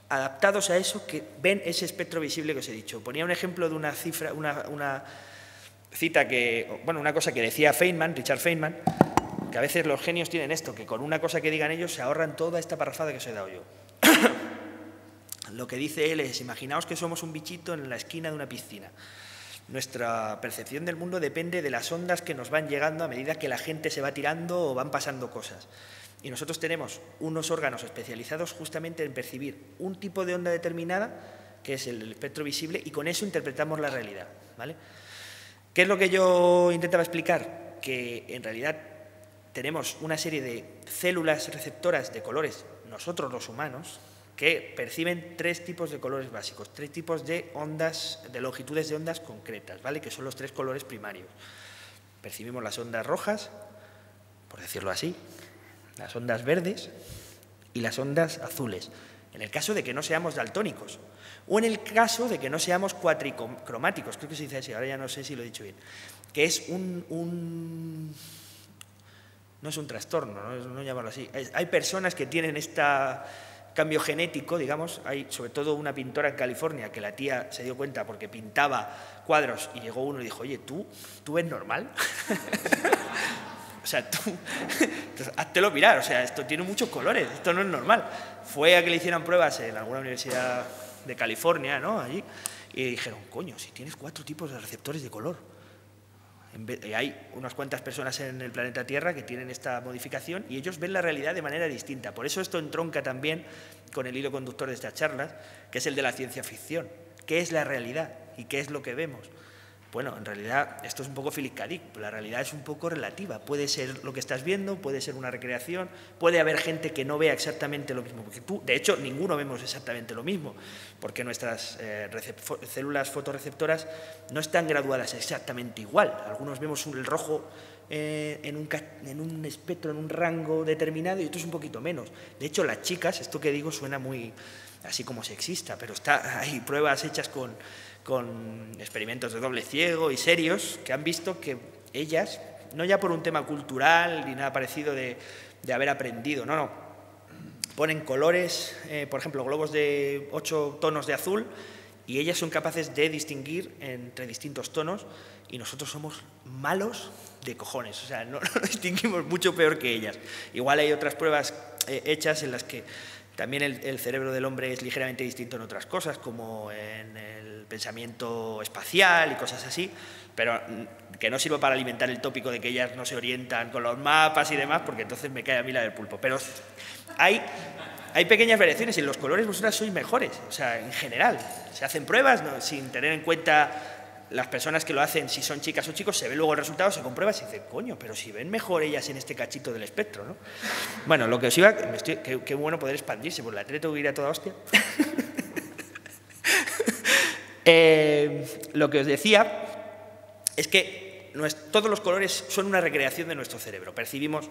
adaptados a eso que ven ese espectro visible que os he dicho. Ponía un ejemplo de una cifra, una cita una cosa que decía Richard Feynman, que a veces los genios tienen esto, que con una cosa que digan ellos se ahorran toda esta parrafada que os he dado yo. Lo que dice él es, imaginaos que somos un bichito en la esquina de una piscina. Nuestra percepción del mundo depende de las ondas que nos van llegando a medida que la gente se va tirando o van pasando cosas. Y nosotros tenemos unos órganos especializados justamente en percibir un tipo de onda determinada, que es el espectro visible, y con eso interpretamos la realidad, ¿vale? ¿Qué es lo que yo intentaba explicar? Que en realidad tenemos una serie de células receptoras de colores, nosotros los humanos, que perciben 3 tipos de colores básicos, 3 tipos de ondas, de longitudes de ondas concretas, ¿vale? Que son los 3 colores primarios. Percibimos las ondas rojas, por decirlo así, las ondas verdes y las ondas azules, en el caso de que no seamos daltónicos, o en el caso de que no seamos cuatricromáticos, creo que se dice así, ahora ya no sé si lo he dicho bien, que es no es un trastorno, no llamarlo así. Hay personas que tienen este cambio genético, digamos, hay sobre todo una pintora en California que la tía se dio cuenta porque pintaba cuadros y llegó uno y dijo, oye, ¿tú ves normal? O sea, háztelo mirar, o sea, esto tiene muchos colores, esto no es normal. Fue a que le hicieran pruebas en alguna universidad de California, ¿no? Allí, y dijeron, coño, si tienes 4 tipos de receptores de color. Hay unas cuantas personas en el planeta Tierra que tienen esta modificación y ellos ven la realidad de manera distinta. Por eso esto entronca también con el hilo conductor de estas charlas, que es el de la ciencia ficción. ¿Qué es la realidad y qué es lo que vemos? Bueno, en realidad esto es un poco Philip K. Dick, la realidad es un poco relativa, puede ser lo que estás viendo, puede ser una recreación, puede haber gente que no vea exactamente lo mismo que tú, de hecho ninguno vemos exactamente lo mismo, porque nuestras células fotorreceptoras no están graduadas exactamente igual, algunos vemos el rojo en un espectro, en un rango determinado y otros un poquito menos. De hecho las chicas, esto que digo suena muy así como sexista, pero hay pruebas hechas con experimentos de doble ciego y serios que han visto que ellas, no ya por un tema cultural ni nada parecido de haber aprendido, no, ponen colores, por ejemplo, globos de 8 tonos de azul y ellas son capaces de distinguir entre distintos tonos y nosotros somos malos de cojones, o sea, no distinguimos mucho peor que ellas. Igual hay otras pruebas hechas en las que también el cerebro del hombre es ligeramente distinto en otras cosas, como en el pensamiento espacial y cosas así, pero que no sirva para alimentar el tópico de que ellas no se orientan con los mapas y demás, porque entonces me cae a mí la del pulpo. Pero hay pequeñas variaciones y en los colores vosotras sois mejores, o sea, en general. Se hacen pruebas sin tener en cuenta las personas que lo hacen, si son chicas o chicos, se ve luego el resultado, se comprueba y se dice, coño, pero si ven mejor ellas en este cachito del espectro, ¿no? Bueno, lo que os iba, qué bueno poder expandirse, por la tele tengo que ir a toda hostia. Lo que os decía es que todos los colores son una recreación de nuestro cerebro. Percibimos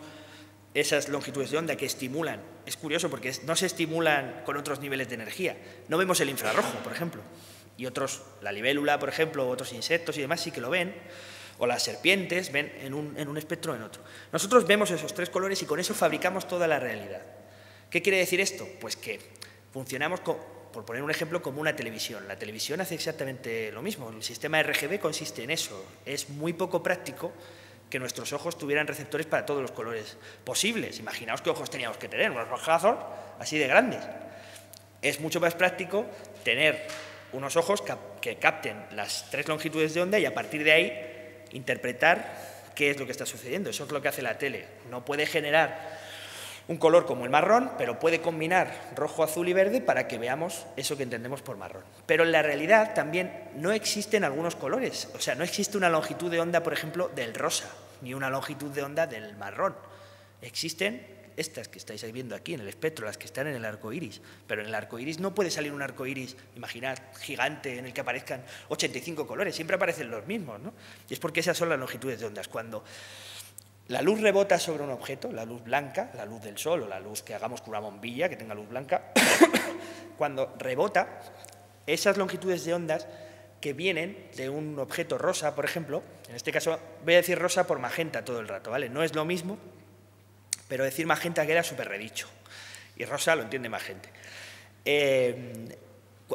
esas longitudes de onda que estimulan. Es curioso porque no se estimulan con otros niveles de energía. No vemos el infrarrojo, por ejemplo. Y otros, la libélula, por ejemplo, otros insectos y demás sí que lo ven. O las serpientes ven en un espectro o en otro. Nosotros vemos esos tres colores y con eso fabricamos toda la realidad. ¿Qué quiere decir esto? Pues que funcionamos, por poner un ejemplo, como una televisión. La televisión hace exactamente lo mismo. El sistema RGB consiste en eso. Es muy poco práctico que nuestros ojos tuvieran receptores para todos los colores posibles. Imaginaos qué ojos teníamos que tener, unos ojazos así de grandes. Es mucho más práctico tener unos ojos que capten las tres longitudes de onda y a partir de ahí interpretar qué es lo que está sucediendo. Eso es lo que hace la tele. No puede generar un color como el marrón, pero puede combinar rojo, azul y verde para que veamos eso que entendemos por marrón. Pero en la realidad también no existen algunos colores. O sea, no existe una longitud de onda, por ejemplo, del rosa, ni una longitud de onda del marrón. Existen estas que estáis viendo aquí en el espectro, las que están en el arco iris. Pero en el arco iris no puede salir un arco iris, imaginad, gigante, en el que aparezcan 85 colores. Siempre aparecen los mismos, ¿no? Y es porque esas son las longitudes de ondas. Cuando la luz rebota sobre un objeto, la luz blanca, la luz del sol o la luz que hagamos con una bombilla que tenga luz blanca, cuando rebota, esas longitudes de ondas que vienen de un objeto rosa, por ejemplo, en este caso voy a decir rosa por magenta todo el rato, ¿vale? No es lo mismo, pero decir magenta queda súper redicho y rosa lo entiende más gente.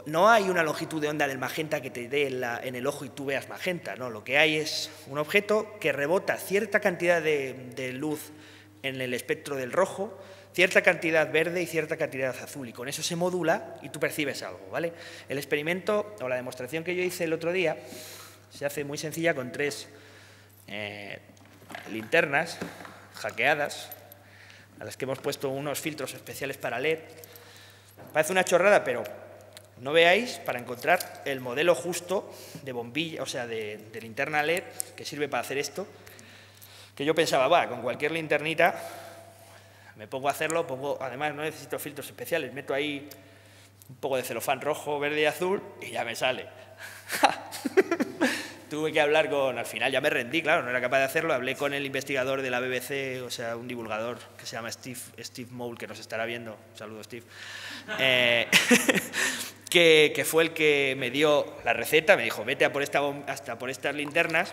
No hay una longitud de onda del magenta que te dé en el ojo y tú veas magenta, no, lo que hay es un objeto que rebota cierta cantidad de luz en el espectro del rojo, cierta cantidad verde y cierta cantidad azul, y con eso se modula y tú percibes algo, ¿vale? El experimento o la demostración que yo hice el otro día se hace muy sencilla con 3 linternas hackeadas a las que hemos puesto unos filtros especiales para LED. Parece una chorrada, pero no veáis, para encontrar el modelo justo de bombilla, o sea, de linterna LED que sirve para hacer esto, que yo pensaba, va, con cualquier linternita me pongo a hacerlo, además no necesito filtros especiales, meto ahí un poco de celofán rojo, verde y azul y ya me sale. Tuve que hablar al final ya me rendí, claro, no era capaz de hacerlo, hablé con el investigador de la BBC, o sea, un divulgador que se llama Steve Mole, que nos estará viendo, un saludo Steve, que fue el que me dio la receta, me dijo, vete hasta por estas linternas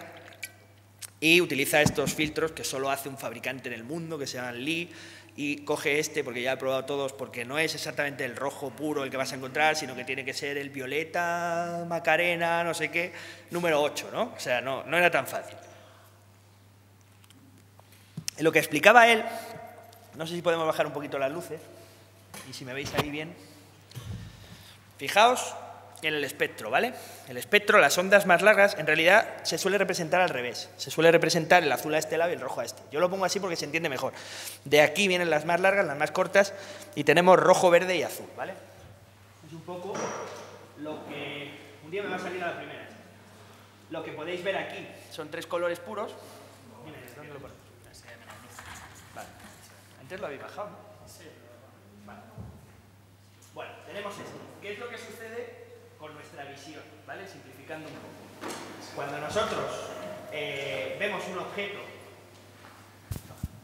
y utiliza estos filtros que solo hace un fabricante en el mundo, que se llama Lee, y coge este, porque ya he probado todos, porque no es exactamente el rojo puro el que vas a encontrar, sino que tiene que ser el violeta, macarena, no sé qué, número 8, ¿no? O sea, no era tan fácil. En lo que explicaba él, no sé si podemos bajar un poquito las luces, y si me veis ahí bien, fijaos en el espectro, ¿vale? El espectro, las ondas más largas, en realidad se suele representar al revés. Se suele representar el azul a este lado y el rojo a este. Yo lo pongo así porque se entiende mejor. De aquí vienen las más largas, las más cortas, y tenemos rojo, verde y azul, ¿vale? Es un poco lo que... Un día me va a salir a la primera. Lo que podéis ver aquí son 3 colores puros. Mira, ¿dónde lo ponemos? Vale. Antes lo habéis bajado, ¿no? Sí. Vale. Bueno, tenemos esto. ¿Qué es lo que sucede con nuestra visión? ¿Vale? Simplificando un poco. Cuando nosotros vemos un objeto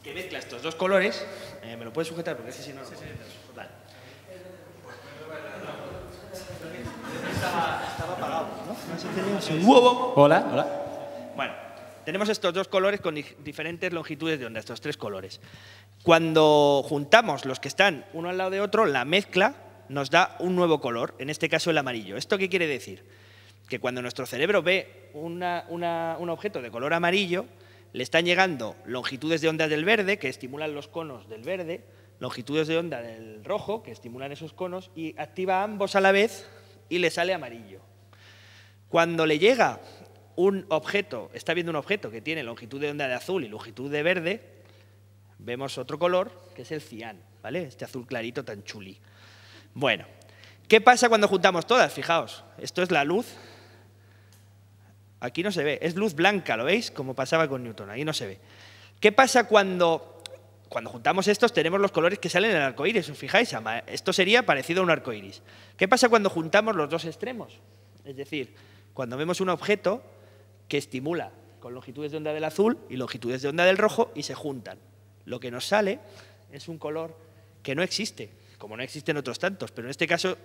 que mezcla estos 2 colores, ¿me lo puedes sujetar? Porque ese si no... Sí, vale. Estaba apagado, ¿no? Hola. Bueno, tenemos estos 2 colores con diferentes longitudes de onda, estos 3 colores. Cuando juntamos los que están uno al lado de otro, la mezcla nos da un nuevo color, en este caso el amarillo. ¿Esto qué quiere decir? Que cuando nuestro cerebro ve un objeto de color amarillo, le están llegando longitudes de onda del verde, que estimulan los conos del verde, longitudes de onda del rojo, que estimulan esos conos, y activa ambos a la vez y le sale amarillo. Cuando le llega un objeto, está viendo un objeto que tiene longitud de onda de azul y longitud de verde, vemos otro color, que es el cian, ¿vale? Este azul clarito tan chuli. Bueno, ¿qué pasa cuando juntamos todas? Fijaos, esto es la luz. Aquí no se ve, es luz blanca, ¿lo veis? Como pasaba con Newton, ahí no se ve. ¿Qué pasa cuando juntamos estos? Tenemos los colores que salen en el arco iris, ¿os fijáis? Esto sería parecido a un arco iris. ¿Qué pasa cuando juntamos los 2 extremos? Es decir, cuando vemos un objeto que estimula con longitudes de onda del azul y longitudes de onda del rojo y se juntan, lo que nos sale es un color que no existe, como no existen otros tantos, pero en este caso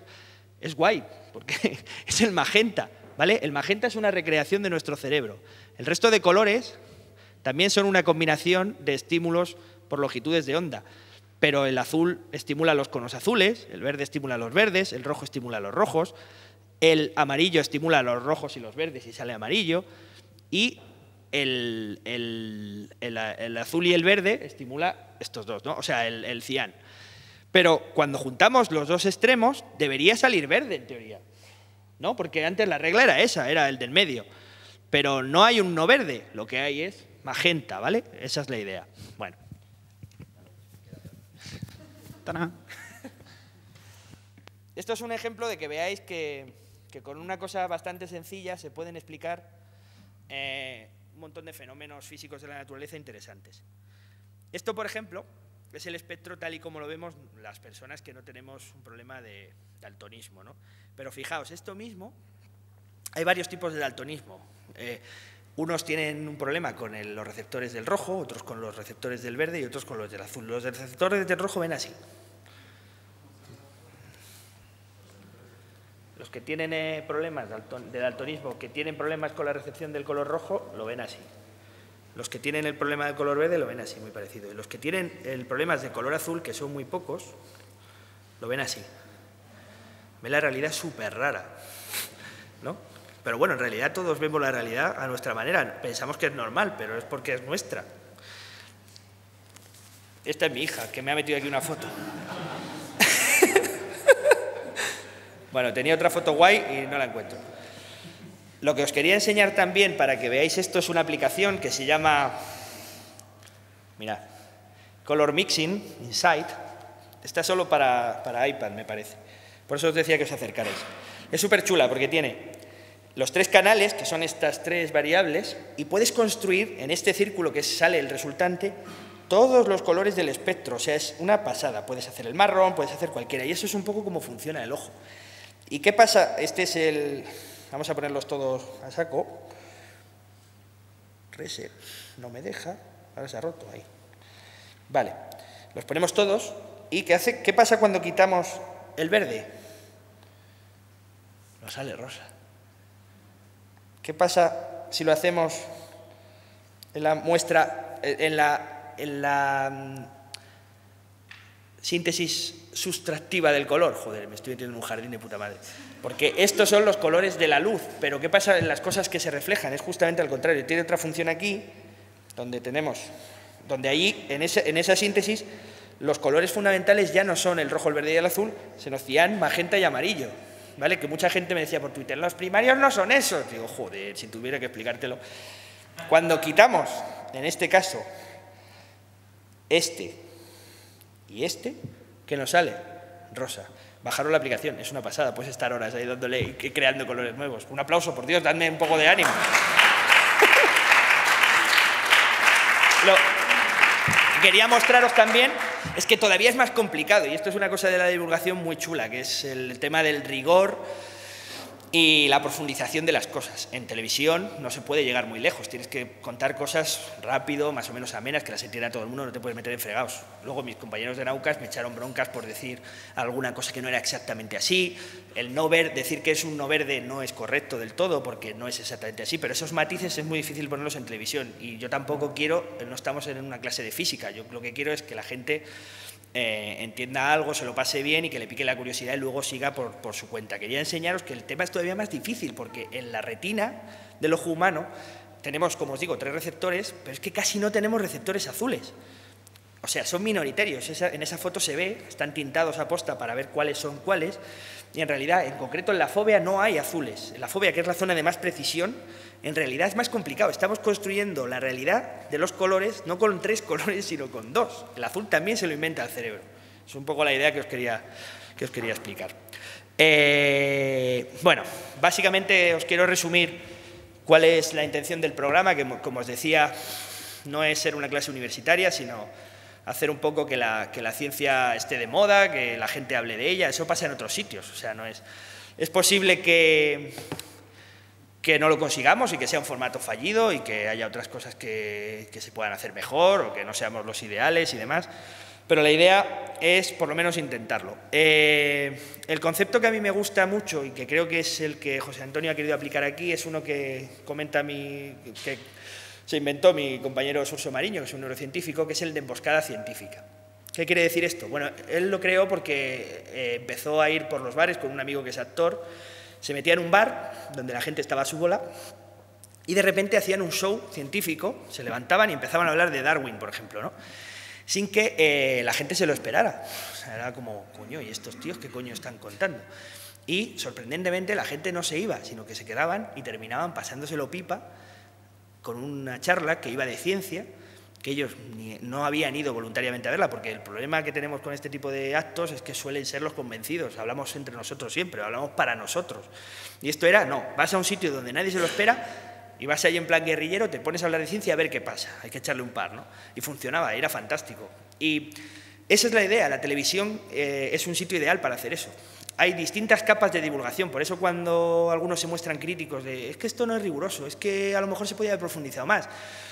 es guay, porque es el magenta, ¿vale? El magenta es una recreación de nuestro cerebro. El resto de colores también son una combinación de estímulos por longitudes de onda, pero el azul estimula los conos azules, el verde estimula los verdes, el rojo estimula los rojos, el amarillo estimula los rojos y los verdes y sale amarillo, y el azul y el verde estimula estos dos, ¿no? O sea, el cian. Pero cuando juntamos los dos extremos, debería salir verde, en teoría, ¿no? Porque antes la regla era esa, era el del medio. Pero no hay un no verde, lo que hay es magenta, ¿vale? Esa es la idea. Bueno. ¡Tarán! Esto es un ejemplo de que veáis que con una cosa bastante sencilla se pueden explicar un montón de fenómenos físicos de la naturaleza interesantes. Esto, por ejemplo, es el espectro tal y como lo vemos las personas que no tenemos un problema de daltonismo, ¿no? Pero fijaos, esto mismo, hay varios tipos de daltonismo. Unos tienen un problema con los receptores del rojo, otros con los receptores del verde y otros con los del azul. Los receptores del rojo ven así. Los que tienen problemas de daltonismo, que tienen problemas con la recepción del color rojo, lo ven así. Los que tienen el problema del color verde lo ven así, muy parecido. Y los que tienen el problema de color azul, que son muy pocos, lo ven así. Ven la realidad súper rara, ¿no? Pero bueno, en realidad todos vemos la realidad a nuestra manera. Pensamos que es normal, pero es porque es nuestra. Esta es mi hija, que me ha metido aquí una foto. Bueno, tenía otra foto guay y no la encuentro. Lo que os quería enseñar también, para que veáis esto, es una aplicación que se llama, mirad, Color Mixing Insight. Está solo para iPad, me parece. Por eso os decía que os acercaréis. Es súper chula porque tiene los 3 canales, que son estas 3 variables, y puedes construir en este círculo que sale el resultante todos los colores del espectro. O sea, es una pasada. Puedes hacer el marrón, puedes hacer cualquiera. Y eso es un poco como funciona el ojo. ¿Y qué pasa? Este es el... Vamos a ponerlos todos a saco. Reset. No me deja. Ahora se ha roto ahí. Vale. Los ponemos todos. ¿Y qué pasa cuando quitamos el verde? Nos sale rosa. ¿Qué pasa si lo hacemos en la muestra, en la síntesis sustractiva del color? Joder, me estoy metiendo en un jardín de puta madre. Porque estos son los colores de la luz, pero ¿qué pasa en las cosas que se reflejan? Es justamente al contrario. Tiene otra función aquí, donde allí, en esa síntesis, los colores fundamentales ya no son el rojo, el verde y el azul, sino cian, magenta y amarillo. ¿Vale? Que mucha gente me decía por Twitter, los primarios no son esos. Digo, joder, si tuviera que explicártelo. Cuando quitamos, en este caso, este y este, ¿qué nos sale? Rosa. Bajaros la aplicación, es una pasada, puedes estar horas ahí dándole y creando colores nuevos. Un aplauso, por Dios, dadme un poco de ánimo. Lo que quería mostraros también es que todavía es más complicado, y esto es una cosa de la divulgación muy chula, que es el tema del rigor y la profundización de las cosas. En televisión no se puede llegar muy lejos, tienes que contar cosas rápido, más o menos amenas, que las entienda todo el mundo, no te puedes meter en fregados. Luego mis compañeros de Naucas me echaron broncas por decir alguna cosa que no era exactamente así. El no ver, decir que es un no verde no es correcto del todo, porque no es exactamente así, pero esos matices es muy difícil ponerlos en televisión, y yo tampoco quiero, no estamos en una clase de física, yo lo que quiero es que la gente entienda algo, se lo pase bien y que le pique la curiosidad y luego siga por su cuenta. Quería enseñaros que el tema es todavía más difícil, porque en la retina del ojo humano tenemos, como os digo, 3 receptores, pero es que casi no tenemos receptores azules. O sea, son minoritarios. En esa foto se ve, están tintados a posta para ver cuáles son cuáles, y en realidad, en concreto en la fóvea no hay azules. En la fóvea, que es la zona de más precisión, en realidad es más complicado. Estamos construyendo la realidad de los colores no con 3 colores, sino con 2. El azul también se lo inventa el cerebro. Es un poco la idea que os quería explicar. Bueno, básicamente os quiero resumir cuál es la intención del programa, que como os decía, no es ser una clase universitaria, sino hacer un poco que la ciencia esté de moda, que la gente hable de ella. Eso pasa en otros sitios, o sea, no es... Es posible que que no lo consigamos y que sea un formato fallido y que haya otras cosas que se puedan hacer mejor o que no seamos los ideales y demás, pero la idea es por lo menos intentarlo. El concepto que a mí me gusta mucho y que creo que es el que José Antonio ha querido aplicar aquí es uno que comenta que se inventó mi compañero Surso Mariño, que es un neurocientífico, que es el de emboscada científica. ¿Qué quiere decir esto? Bueno, él lo creó porque empezó a ir por los bares con un amigo que es actor. Se metía en un bar donde la gente estaba a su bola y de repente hacían un show científico, se levantaban y empezaban a hablar de Darwin, por ejemplo, ¿no? Sin que la gente se lo esperara. O sea, era como, coño, ¿y estos tíos qué coño están contando? Y, sorprendentemente, la gente no se iba, sino que se quedaban y terminaban pasándoselo pipa con una charla que iba de ciencia, que ellos no habían ido voluntariamente a verla, porque el problema que tenemos con este tipo de actos es que suelen ser los convencidos, hablamos entre nosotros siempre, hablamos para nosotros. Y esto era, no, vas a un sitio donde nadie se lo espera y vas ahí en plan guerrillero, te pones a hablar de ciencia a ver qué pasa, hay que echarle un par, ¿no? Y funcionaba, era fantástico. Y esa es la idea, la televisión es un sitio ideal para hacer eso. Hay distintas capas de divulgación, por eso cuando algunos se muestran críticos de es que esto no es riguroso, es que a lo mejor se podía haber profundizado más.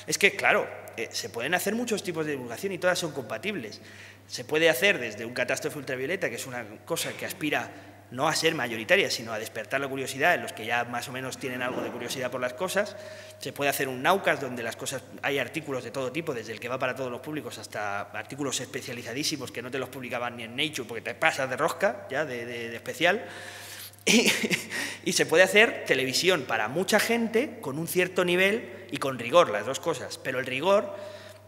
Es que, claro, se pueden hacer muchos tipos de divulgación y todas son compatibles. Se puede hacer desde un catástrofe ultravioleta, que es una cosa que aspira no a ser mayoritaria, sino a despertar la curiosidad en los que ya más o menos tienen algo de curiosidad por las cosas. Se puede hacer un Naucas, donde las cosas, hay artículos de todo tipo, desde el que va para todos los públicos hasta artículos especializadísimos que no te los publicaban ni en Nature porque te pasas de rosca, ya de especial. Y se puede hacer televisión para mucha gente con un cierto nivel y con rigor, las dos cosas. Pero el rigor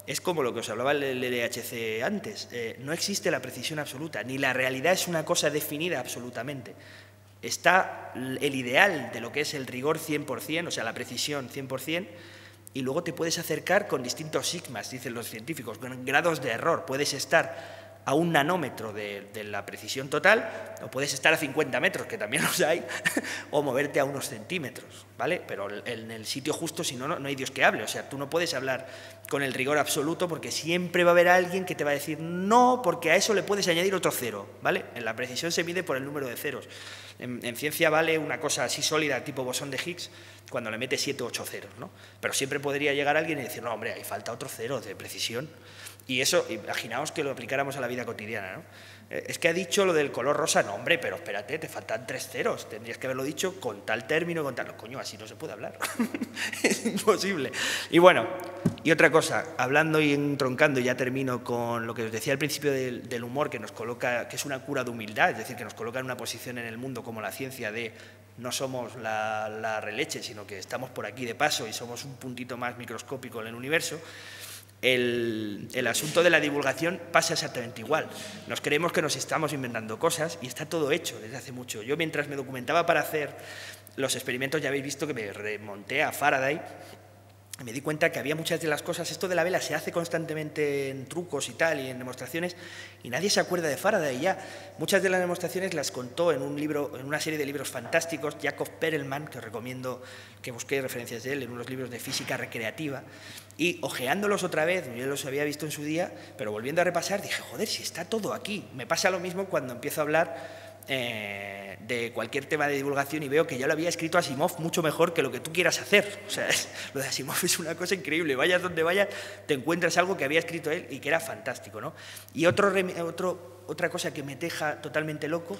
es como lo que os hablaba el LHC antes. No existe la precisión absoluta, ni la realidad es una cosa definida absolutamente. Está el ideal de lo que es el rigor 100%, o sea, la precisión 100%, y luego te puedes acercar con distintos sigmas, dicen los científicos, con grados de error. Puedes estar a 1 nanómetro de la precisión total, o puedes estar a 50 metros, que también los hay, o moverte a unos centímetros, ¿vale? Pero en el sitio justo, si no, no hay Dios que hable. O sea, tú no puedes hablar con el rigor absoluto porque siempre va a haber alguien que te va a decir no, porque a eso le puedes añadir otro cero, ¿vale? En la precisión se mide por el número de ceros. En ciencia vale una cosa así sólida, tipo bosón de Higgs, cuando le metes 7 o 8 ceros, ¿no? Pero siempre podría llegar alguien y decir, no, hombre, ahí falta otro cero de precisión. Y eso, imaginaos que lo aplicáramos a la vida cotidiana, ¿no? Es que ha dicho lo del color rosa, no, hombre, pero espérate, te faltan 3 ceros, tendrías que haberlo dicho con tal término, con tal... No, coño, así no se puede hablar, es imposible. Y bueno, y otra cosa, hablando y entroncando, y ya termino con lo que os decía al principio del humor, que nos coloca, que es una cura de humildad, es decir, que nos coloca en una posición en el mundo como la ciencia de no somos la releche, sino que estamos por aquí de paso y somos un puntito más microscópico en el universo. El asunto de la divulgación pasa exactamente igual. Nos creemos que nos estamos inventando cosas y está todo hecho desde hace mucho. Yo, mientras me documentaba para hacer los experimentos, ya habéis visto que me remonté a Faraday, me di cuenta que había muchas de las cosas, esto de la vela se hace constantemente en trucos y tal, y en demostraciones, y nadie se acuerda de Faraday ya. Muchas de las demostraciones las contó en un libro, en una serie de libros fantásticos, Jacob Perelman, que os recomiendo que busquéis referencias de él, en unos libros de física recreativa, y ojeándolos otra vez, yo los había visto en su día, pero volviendo a repasar, dije, joder, si está todo aquí. Me pasa lo mismo cuando empiezo a hablar de cualquier tema de divulgación y veo que ya lo había escrito Asimov mucho mejor que lo que tú quieras hacer. O sea, lo de Asimov es una cosa increíble. Vayas donde vayas, te encuentras algo que había escrito él y que era fantástico, ¿no? Y otra cosa que me deja totalmente loco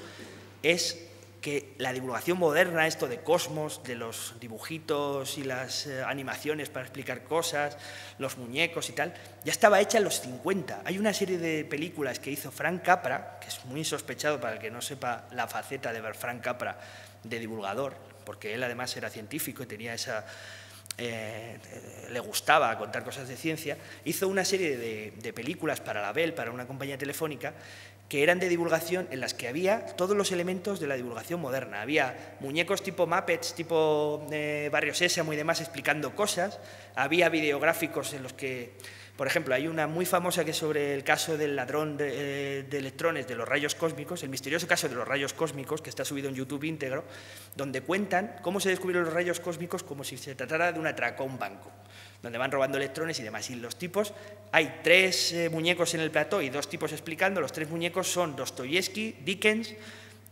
es que la divulgación moderna, esto de Cosmos, de los dibujitos y las animaciones para explicar cosas, los muñecos y tal, ya estaba hecha en los 50. Hay una serie de películas que hizo Frank Capra, que es muy sospechado para el que no sepa la faceta de ver Frank Capra de divulgador, porque él además era científico y tenía esa... le gustaba contar cosas de ciencia. Hizo una serie de películas para la Bell, para una compañía telefónica, que eran de divulgación, en las que había todos los elementos de la divulgación moderna. Había muñecos tipo Muppets, tipo Barrio Sésamo y demás explicando cosas. Había videográficos en los que, por ejemplo, hay una muy famosa que es sobre el caso del ladrón de electrones de los rayos cósmicos, el misterioso caso de los rayos cósmicos, que está subido en YouTube íntegro, donde cuentan cómo se descubrieron los rayos cósmicos como si se tratara de un atraco a un banco, donde van robando electrones y demás. Y los tipos, hay 3 muñecos en el plató y 2 tipos explicando. Los 3 muñecos son Dostoyevsky, Dickens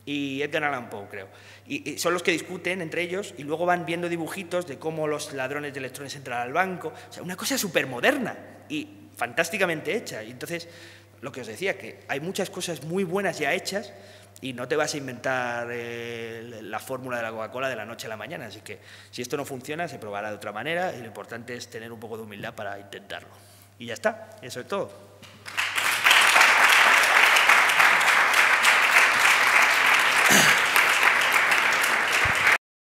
y Edgar Allan Poe, creo. Y son los que discuten entre ellos y luego van viendo dibujitos de cómo los ladrones de electrones entran al banco. O sea, una cosa súper moderna y fantásticamente hecha. Y entonces, lo que os decía, que hay muchas cosas muy buenas ya hechas y no te vas a inventar la fórmula de la Coca-Cola de la noche a la mañana. Así que, si esto no funciona, se probará de otra manera y lo importante es tener un poco de humildad para intentarlo. Y ya está, eso es todo.